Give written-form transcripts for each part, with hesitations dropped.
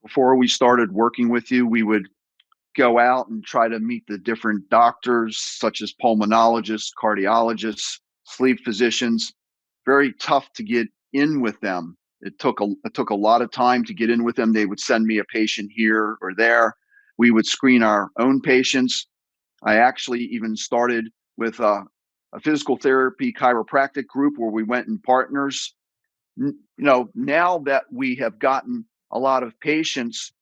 before we started working with you, we would go out and try to meet the different doctors, such as pulmonologists, cardiologists, sleep physicians. Very tough to get in with them. It took a lot of time to get in with them. They would send me a patient here or there. We would screen our own patients. I actually even started with a physical therapy chiropractic group where we went in partners. Now that we have gotten a lot of patients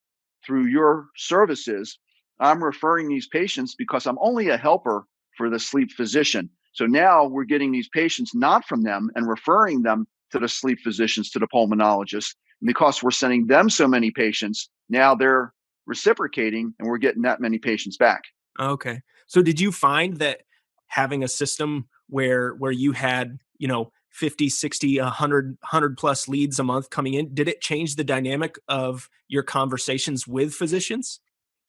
through your services, I'm referring these patients because I'm only a helper for the sleep physician. So now we're getting these patients not from them and referring them to the sleep physicians, to the pulmonologists. And because we're sending them so many patients, now they're reciprocating and we're getting that many patients back. Okay. So did you find that having a system where you had, 50, 60, 100 plus leads a month coming in, did it change the dynamic of your conversations with physicians?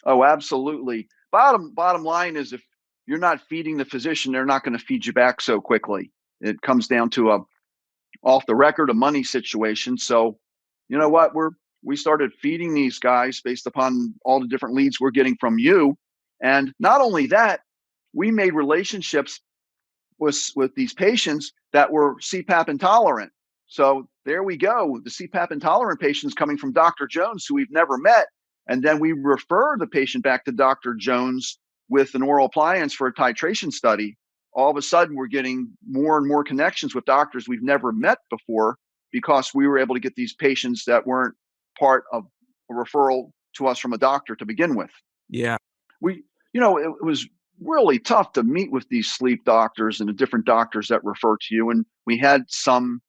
Oh, absolutely. Bottom line is if you're not feeding the physician, they're not going to feed you back so quickly. It comes down to a off the record a money situation. So, you know what? We started feeding these guys based upon all the different leads we're getting from you. And not only that, we made relationships with these patients that were CPAP intolerant. So there we go. The CPAP intolerant patients coming from Dr. Jones, who we've never met. And then we refer the patient back to Dr. Jones with an oral appliance for a titration study. All of a sudden, we're getting more and more connections with doctors we've never met before because we were able to get these patients that weren't part of a referral to us from a doctor to begin with. Yeah. It was really tough to meet with these sleep doctors and the different doctors that refer to you. And we had some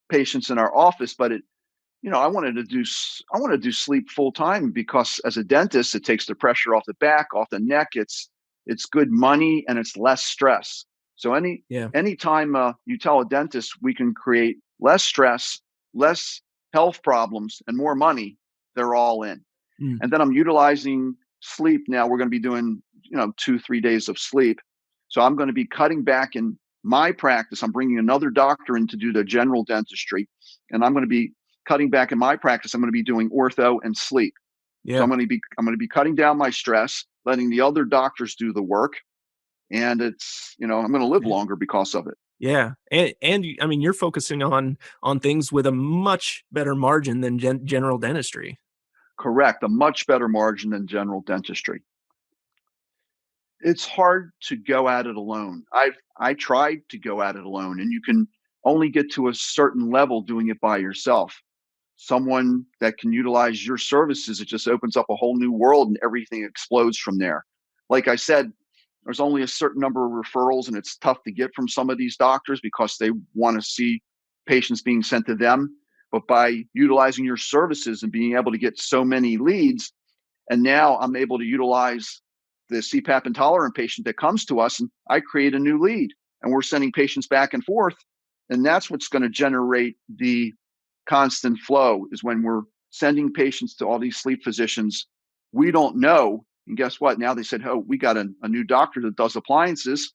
patients in our office, but I wanted to do sleep full time because as a dentist, it takes the pressure off the back, off the neck. It's good money and it's less stress. So Yeah. anytime you tell a dentist we can create less stress, less health problems, and more money, they're all in. Mm. And then I'm utilizing sleep now. We're going to be doing 2-3 days of sleep. So I'm going to be cutting back in my practice. I'm bringing another doctor in to do the general dentistry, and I'm going to be cutting back in my practice. I'm going to be doing ortho and sleep. So Yeah. I'm going to be cutting down my stress, letting the other doctors do the work, and I'm going to live Yeah. longer because of it. Yeah. I mean, you're focusing on things with a much better margin than general dentistry. Correct. A much better margin than general dentistry. It's hard to go at it alone. I tried to go at it alone, and you can only get to a certain level doing it by yourself. Someone that can utilize your services, it just opens up a whole new world and everything explodes from there. Like I said, there's only a certain number of referrals, and it's tough to get from some of these doctors because they want to see patients being sent to them. But by utilizing your services and being able to get so many leads, and now I'm able to utilize the CPAP intolerant patient that comes to us, and I create a new lead, and we're sending patients back and forth. And that's what's going to generate the constant flow is when we're sending patients to all these sleep physicians we don't know. And guess what? Now they said, oh, we got a new doctor that does appliances.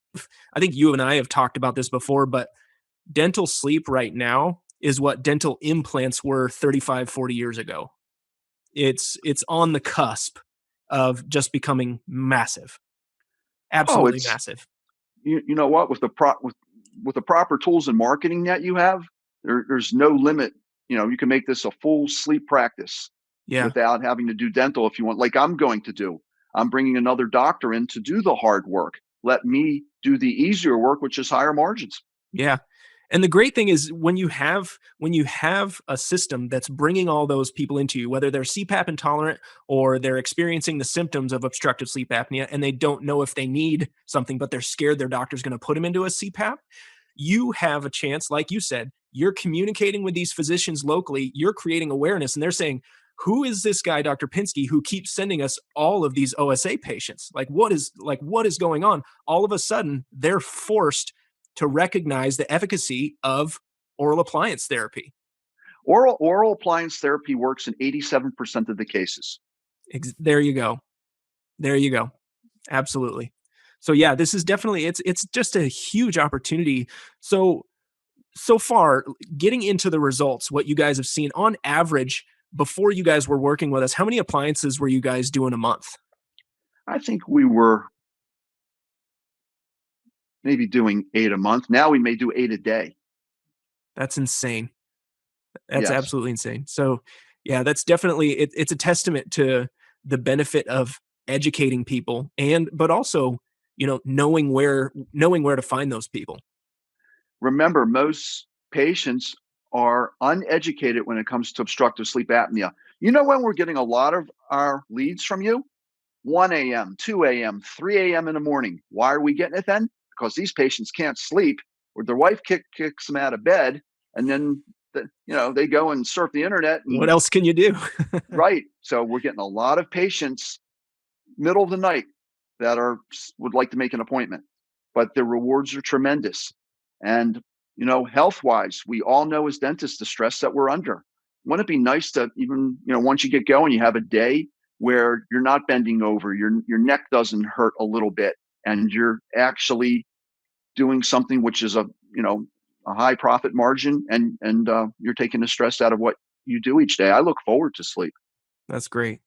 I think you and I have talked about this before, but dental sleep right now is what dental implants were 35, 40 years ago. It's on the cusp of just becoming massive. Oh, Absolutely it's massive. you know what, with the proper tools and marketing that you have, there's no limit. You can make this a full sleep practice Yeah. without having to do dental if you want, like I'm going to do. I'm bringing another doctor in to do the hard work. Let me do the easier work, which is higher margins. Yeah. And the great thing is when you have a system that's bringing all those people into you, whether they're CPAP intolerant or they're experiencing the symptoms of obstructive sleep apnea and they don't know if they need something, but they're scared their doctor's going to put them into a CPAP, you have a chance, like you said, you're communicating with these physicians locally, you're creating awareness, and they're saying, who is this guy, Dr. Pinsky, who keeps sending us all of these OSA patients? What is going on? All of a sudden, they're forced to recognize the efficacy of oral appliance therapy. Oral appliance therapy works in 87% of the cases. There you go. There you go. Absolutely. So yeah, this is definitely it's just a huge opportunity. So far, getting into the results, what you guys have seen on average before you guys were working with us, how many appliances were you guys doing a month? I think we were maybe doing 8 a month. Now we may do 8 a day. That's insane. That's Yes. absolutely insane. So, yeah, that's definitely it's a testament to the benefit of educating people and but also, knowing where to find those people. Remember, most patients are uneducated when it comes to obstructive sleep apnea. You know when we're getting a lot of our leads from you? 1 a.m., 2 a.m., 3 a.m. in the morning. Why are we getting it then? Because these patients can't sleep, or their wife kicks them out of bed, and then they go and surf the internet What and else can you do? right. So we're getting a lot of patients middle of the night that would like to make an appointment, but the rewards are tremendous. And health wise, we all know as dentists the stress that we're under. Wouldn't it be nice to even once you get going, you have a day where you're not bending over, your neck doesn't hurt a little bit, and you're actually doing something which is a high profit margin, and you're taking the stress out of what you do each day. I look forward to sleep. That's great.